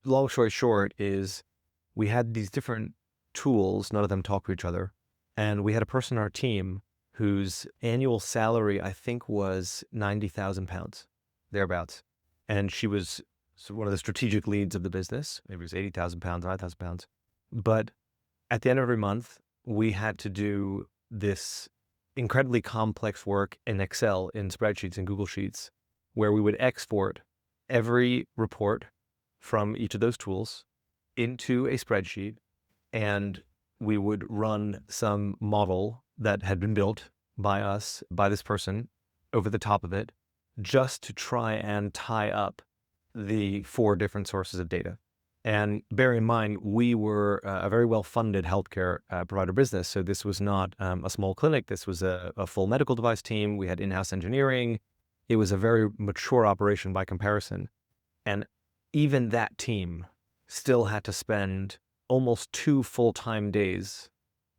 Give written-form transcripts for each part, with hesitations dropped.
long story short is we had these different tools, none of them talk to each other. And we had a person on our team whose annual salary, I think, was £90,000, thereabouts. And she was one of the strategic leads of the business. Maybe it was £80,000, £9,000. But at the end of every month, we had to do this incredibly complex work in Excel, in spreadsheets, and Google Sheets, where we would export every report from each of those tools into a spreadsheet, and we would run some model that had been built by us, by this person, over the top of it, just to try and tie up the four different sources of data. And bear in mind, we were a very well-funded healthcare provider business. So this was not a small clinic. This was a full medical device team. We had in-house engineering. It was a very mature operation by comparison. And even that team still had to spend almost 2 full-time days.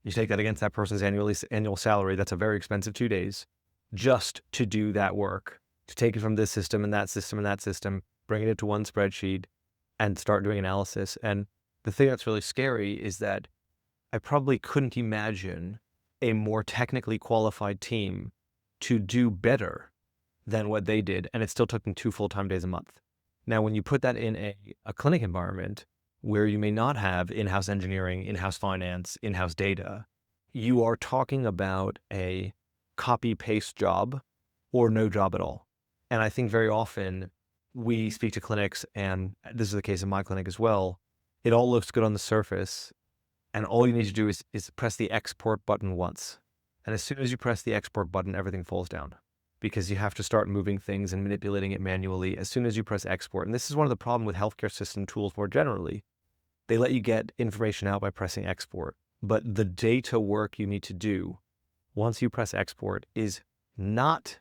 You take that against that person's annual salary, that's a very expensive 2 days, just to do that work, to take it from this system and that system and that system, bring it into one spreadsheet, and start doing analysis. And the thing that's really scary is that I probably couldn't imagine a more technically qualified team to do better than what they did, and it still took them 2 full-time days a month. Now, when you put that in a clinic environment where you may not have in-house engineering, in-house finance, in-house data, you are talking about a copy-paste job or no job at all. And I think very often we speak to clinics, and this is the case in my clinic as well, it all looks good on the surface, and all you need to do is press the export button once. And as soon as you press the export button, everything falls down because you have to start moving things and manipulating it manually as soon as you press export. And this is one of the problems with healthcare system tools more generally. They let you get information out by pressing export, but the data work you need to do once you press export is not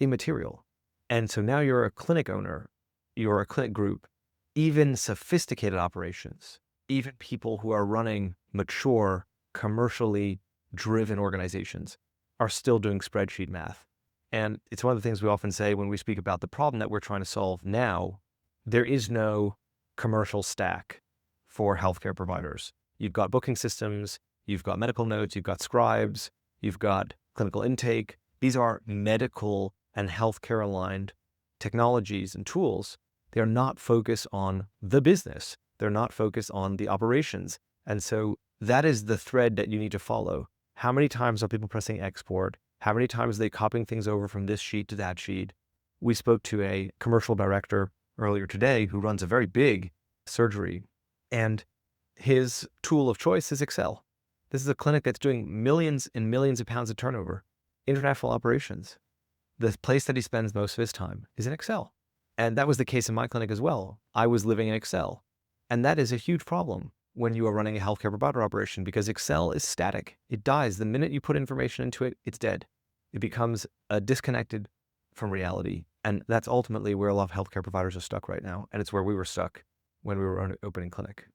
immaterial. And so now you're a clinic owner, you're a clinic group, even sophisticated operations, even people who are running mature, commercially driven organizations are still doing spreadsheet math. And it's one of the things we often say when we speak about the problem that we're trying to solve now. There is no commercial stack for healthcare providers. You've got booking systems, you've got medical notes, you've got scribes, you've got clinical intake. These are medical and healthcare aligned technologies and tools. They're not focused on the business. They're not focused on the operations. And so that is the thread that you need to follow. How many times are people pressing export? How many times are they copying things over from this sheet to that sheet? We spoke to a commercial director earlier today who runs a very big surgery, and his tool of choice is Excel. This is a clinic that's doing millions and millions of pounds of turnover, international operations. The place that he spends most of his time is in Excel. And that was the case in my clinic as well. I was living in Excel. And that is a huge problem when you are running a healthcare provider operation, because Excel is static. It dies. The minute you put information into it, it's dead. It becomes disconnected from reality. And that's ultimately where a lot of healthcare providers are stuck right now. And it's where we were stuck when we were opening clinic.